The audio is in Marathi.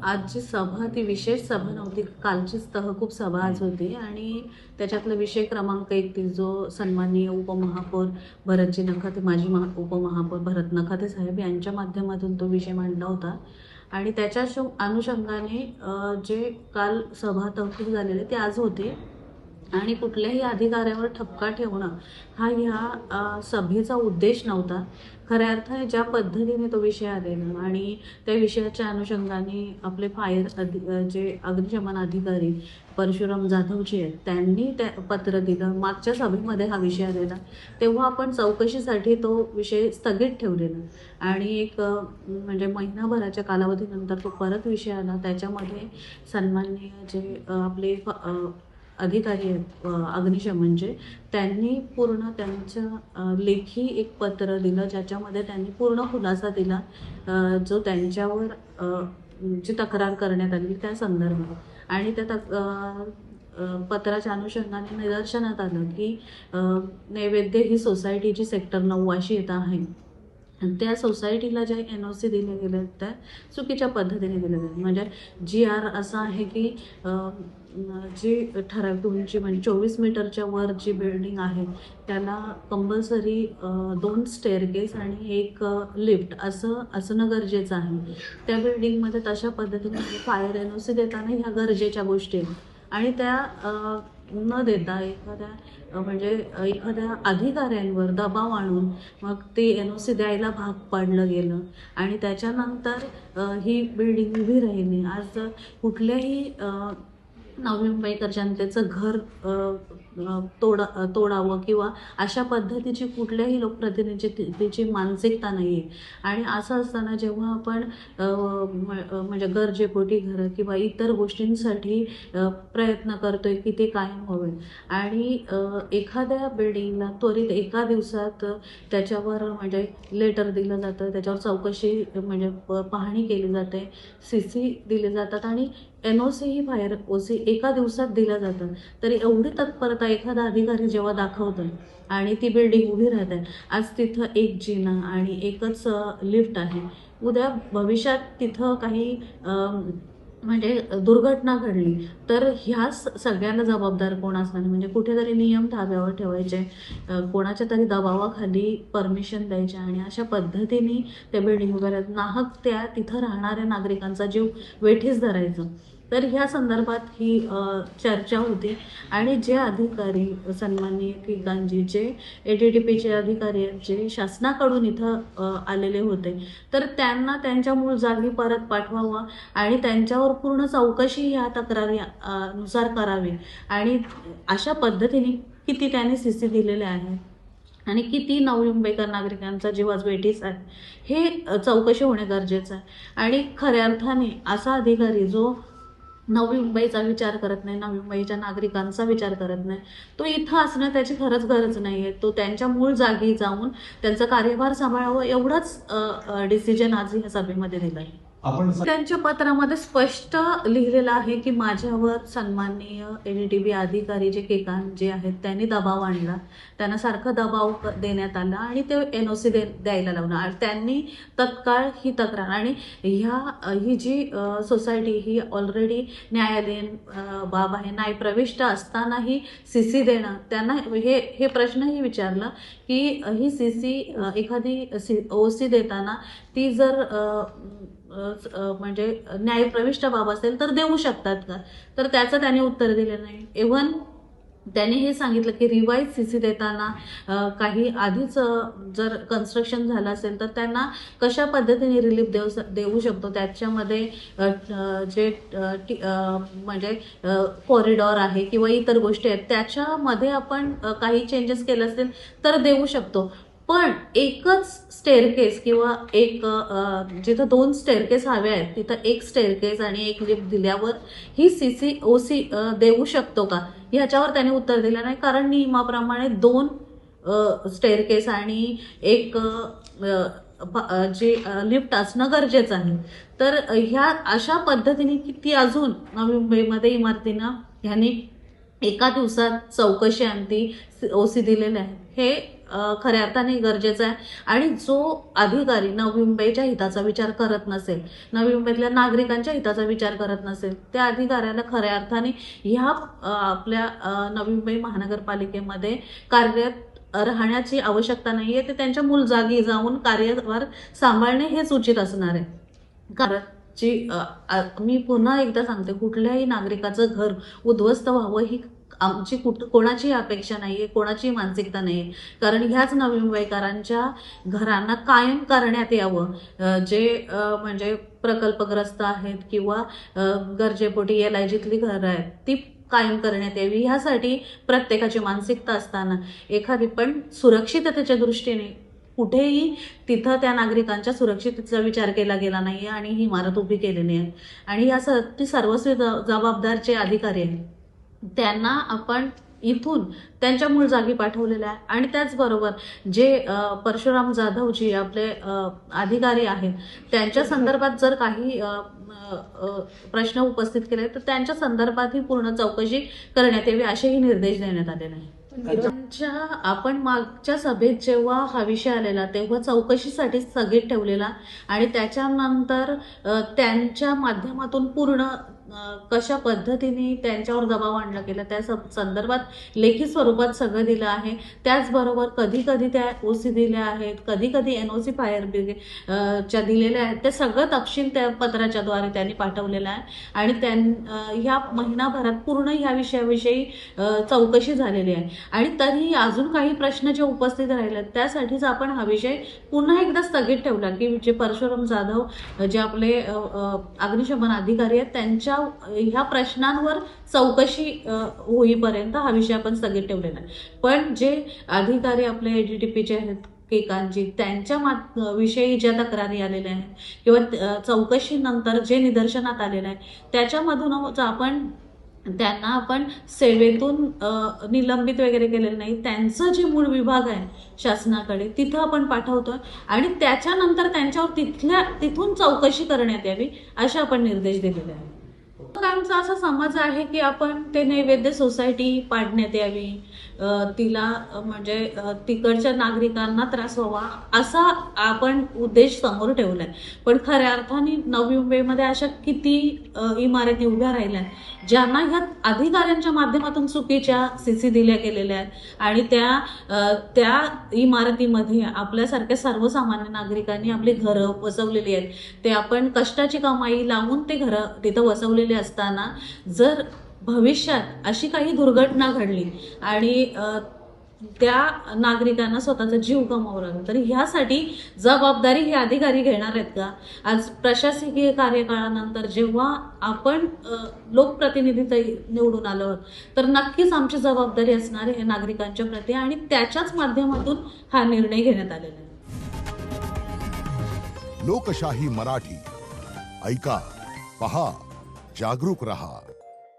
आज जी सभा ती विशेष सभा नव्हती, कालचीच तहकूब सभा आज होती आणि त्याच्यातला विषय क्रमांक 31 जो सन्माननीय उपमहापौर भरतजी नखाते, माजी उपमहापौर भरत नखाते साहेब यांच्या माध्यमातून तो विषय मांडला होता. आणि त्याच्या अनुषंगाने जे काल सभा तहकूब झालेले ते आज होते आणि कुठल्याही अधिकाऱ्यावर ठपका ठेवणं हा ह्या सभेचा उद्देश नव्हता. खऱ्या अर्थाने ज्या पद्धतीने तो विषय आलेला आणि त्या विषयाच्या अनुषंगाने आपले जे अग्निशमन अधिकारी परशुराम जाधवजी आहेत त्यांनी त्या पत्र दिलं. मागच्या सभेमध्ये हा विषय आलेला तेव्हा आपण चौकशीसाठी तो विषय स्थगित ठेवलेला आणि एक म्हणजे महिनाभराच्या कालावधीनंतर तो परत विषय आला. त्याच्यामध्ये सन्माननीय जे आपले अधिकारी आहेत अग्निशमनचे, त्यांनी पूर्ण त्यांच्या लेखी एक पत्र दिलं ज्याच्यामध्ये त्यांनी पूर्ण खुलासा दिला जो त्यांच्यावर जी तक्रार करण्यात आली त्या संदर्भात. आणि त्या पत्राच्या अनुषंगाने निदर्शनात आलं की नैवेद्य ही सोसायटी जी सेक्टर 9 अशी येत आहे त्या सोसायटीला ज्या NOC दिले गेले त्या चुकीच्या पद्धतीने दिले गेले. म्हणजे GR असं आहे की जी ठराविक उंची म्हणजे 24 मीटरच्या वर जी बिल्डिंग आहे त्याला कंपल्सरी 2 स्टेअरकेस आणि 1 लिफ्ट असं असणं गरजेचं आहे. त्या बिल्डिंगमध्ये तशा पद्धतीने फायर NOC देताना ह्या गरजेच्या गोष्टी आहेत आणि त्या न देता एखाद्या अधिकाऱ्यांवर दबाव आणून मग ते NOC द्यायला भाग पाडलं गेलं आणि त्याच्यानंतर ही बिल्डिंग उभी राहिली. आज कुठल्याही नवी मुंबईकर जनतेचं घर तोडावं किंवा अशा पद्धतीची कुठल्याही लोकप्रतिनिधीची मानसिकता नाही आहे. आणि असं असताना जेव्हा आपण म्हणजे गरजेपोटी घरं किंवा इतर गोष्टींसाठी प्रयत्न करतोय की ते कायम व्हावे आणि एखाद्या बिल्डिंगला त्वरित एका दिवसात त्याच्यावर म्हणजे लेटर दिलं जातं, त्याच्यावर चौकशी म्हणजे पाहणी केली जाते, CC दिले जातात आणि NOC ही फायर OC एका दिवसात दिलं जातं. तरी एवढी तत्परता एखादा अधिकारी जेव्हा दाखवतो आणि ती बिल्डिंग उभी राहते, आज तिथं 1 जिना आणि 1च लिफ्ट आहे, उद्या भविष्यात तिथं काही म्हणजे दुर्घटना घडली तर ह्या सगळ्याला जबाबदार कोण असणार? म्हणजे कुठेतरी नियम धाब्यावर ठेवायचे, कोणाच्या तरी दबावाखाली परमिशन द्यायचे आणि अशा पद्धतीने त्या बिल्डिंग वगैरे नाहक त्या तिथं राहणाऱ्या नागरिकांचा जीव वेठीस धरायचं. तर ह्या संदर्भात ही चर्चा होती आणि जे अधिकारी सन्माननीय ठिकाणजी जे ATTPचे अधिकारी आहेत जे शासनाकडून इथं आलेले होते तर त्यांना त्यांच्या मूळ जागी परत पाठवावं आणि त्यांच्यावर पूर्ण चौकशी ह्या तक्रारी नुसार करावी आणि अशा पद्धतीने किती त्यांनी CC दिलेले आहे आणि किती नवी मुंबईकर नागरिकांचा जीव आज वेठीस आहे हे चौकशी होणे गरजेचं आहे. आणि खऱ्या अर्थाने असा अधिकारी जो नवी मुंबईचा विचार करत नाही, नवी मुंबईच्या नागरिकांचा विचार करत नाही, तो इथं असणं त्याची खरंच गरज नाही आहे. तो त्यांच्या मूळ जागी जाऊन त्यांचा कार्यभार सांभाळावं एवढाच डिसिजन आज ह्या सभेमध्ये दिला आहे. त्यांच्या पत्रामध्ये स्पष्ट लिहिलेलं आहे की माझ्यावर सन्माननीय ATTP अधिकारी जे केकान जे आहेत त्यांनी दबाव आणला, त्यांना सारखं दबाव देण्यात आला आणि ते NOC द्यायला लावलं. त्यांनी तत्काळ ही तक्रार आणि ही जी सोसायटी ही ऑलरेडी न्यायालयीन बाब आहे, न्यायप्रविष्ट असतानाही CC देणं त्यांना हे प्रश्नही विचारला की ही CC एखादी OC देताना ती जर म्हणजे न्यायप्रविष्ट बाब असेल तर देऊ शकतात का? तर त्याचं त्याने उत्तर दिलं नाही. इव्हन त्याने हे सांगितलं की रिवाईज CC देताना काही आधीच जर कन्स्ट्रक्शन झालं असेल तर त्यांना कशा पद्धतीने रिलीफ देऊ शकतो, त्याच्यामध्ये जे म्हणजे कॉरिडॉर आहे किंवा इतर गोष्टी आहेत त्याच्यामध्ये आपण काही चेंजेस केले असतील तर देऊ शकतो. पण एकच स्टेअरकेस किंवा जिथं 2 स्टेअरकेस हवे आहेत तिथं 1 स्टेअरकेस आणि 1 लिफ्ट दिल्यावर ही CC OC देऊ शकतो का? ह्याच्यावर त्याने उत्तर दिलं नाही. कारण नियमाप्रमाणे 2 स्टेअरकेस आणि 1 जे लिफ्ट असणं गरजेचं आहे. तर ह्या अशा पद्धतीने किती अजून नवी मुंबईमध्ये इमारतींना ह्यांनी एका दिवसात चौकशी अंती OC दिलेले आहे हे खऱ्या अर्थाने गरजेचं आहे. आणि जो अधिकारी नवी मुंबईच्या हिताचा विचार करत नसेल, नवी मुंबईतल्या नागरिकांच्या हिताचा विचार करत नसेल, त्या अधिकाऱ्याला खऱ्या अर्थाने ह्या आपल्या नवी मुंबई महानगरपालिकेमध्ये कार्यरत राहण्याची आवश्यकता नाहीये. ते त्यांच्या मूळ जागी जाऊन कार्यभार सांभाळणे हेच उचित असणार आहे. कारण मी पुन्हा एकदा सांगते, कुठल्याही नागरिकाचं घर उद्ध्वस्त व्हावं ही आमची कोणाची अपेक्षा नाहीये, कोणाची मानसिकता नाहीये. कारण ह्याच नवी मुंबईकरांच्या घरांना कायम करण्यात यावं. जे म्हणजे प्रकल्पग्रस्त आहेत किंवा गरजेपोटी LIGतली घरं आहेत ती कायम करण्यात यावी. ह्यासाठी प्रत्येकाची मानसिकता असताना एखादी पण सुरक्षिततेच्या दृष्टीने कुठेही तिथं त्या नागरिकांच्या सुरक्षिततेचा विचार केला गेला नाही आणि ही इमारत उभी केलेली आहे. आणि यासाठी सर्वस्वी जबाबदार जे अधिकारी आहेत त्यांना आपण इथून त्यांच्या मूळ जागी पाठवलेलं आहे. आणि त्याचबरोबर जे परशुराम जाधवजी आपले अधिकारी आहेत त्यांच्या संदर्भात जर काही प्रश्न उपस्थित केले तर त्यांच्या संदर्भातही पूर्ण चौकशी करण्यात यावी असेही निर्देश देण्यात आलेले आहेत. आपण मागच्या सभेत जेव्हा हा विषय आलेला तेव्हा चौकशीसाठी स्थगित ठेवलेला आणि त्याच्यानंतर त्यांच्या माध्यमातून पूर्ण कशा पद्धतीने त्यांच्यावर दबाव आणला गेला त्या संदर्भात लेखी स्वरूपात सगळं दिलं आहे. त्याचबरोबर कधी कधी त्या OC दिल्या आहेत, कधी कधी NOC फायर ब्रिगेडच्या दिलेल्या आहेत. ते सगळं तपशील त्या पत्राच्या द्वारे त्यांनी पाठवलेलं आहे. आणि ह्या महिनाभरात पूर्ण ह्या विषयाविषयी चौकशी झालेली आहे. आणि तरीही अजून काही प्रश्न जे उपस्थित राहिले त्यासाठीच आपण हा विषय पुन्हा एकदा स्थगित ठेवला की जे परशुराम जाधव जे आपले अग्निशमन अधिकारी आहेत त्यांच्या ह्या प्रश्नांवर चौकशी होईपर्यंत हा विषय आपण स्थगित ठेवलेला आहे. पण जे अधिकारी आपले ADTPचे आहेत केकांजी त्यांच्या विषयी ज्या तक्रारी आलेल्या आहेत किंवा चौकशीनंतर जे निदर्शनात आलेलं आहे त्याच्यामधूनच त्यांना आपण सेवेतून निलंबित वगैरे केलेलं नाही. त्यांचं जे मूळ विभाग आहे शासनाकडे तिथं आपण पाठवतोय आणि त्याच्यानंतर त्यांच्यावर तिथून चौकशी करण्यात यावी असे आपण निर्देश दिलेले आहेत. आमचा असा समज आहे की आपण ते नैवेद्य सोसायटी पाडण्यात यावी, तिला म्हणजे तिकडच्या नागरिकांना त्रास व्हावा असा आपण उद्देश समोर ठेवलाय. पण खऱ्या अर्थाने नवी मुंबईमध्ये अशा किती इमारती उभ्या राहिल्या ज्यांना ह्या अधिकाऱ्यांच्या माध्यमातून चुकीच्या CC दिल्या गेलेल्या आहेत आणि त्या इमारतीमध्ये आपल्यासारख्या सर्वसामान्य नागरिकांनी आपली घरं वसवलेली आहेत. ते आपण कष्टाची कमाई लावून ते घरं तिथं वसवलेली असताना जर भविष्यात अशी काही दुर्घटना घडली आणि त्या नागरिकांना स्वतःचा जीव गमावा लागला तर ह्यासाठी जबाबदारी हे अधिकारी घेणार आहेत का? आज प्रशासकीय कार्यकाळानंतर जेव्हा आपण लोकप्रतिनिधी निवडून आलो तर नक्कीच आमची जबाबदारी असणार आहे नागरिकांच्या प्रती आणि त्याच्याच माध्यमातून हा निर्णय घेण्यात आलेला आहे. लोकशाही मराठी ऐका, पहा, जागरूक रहा.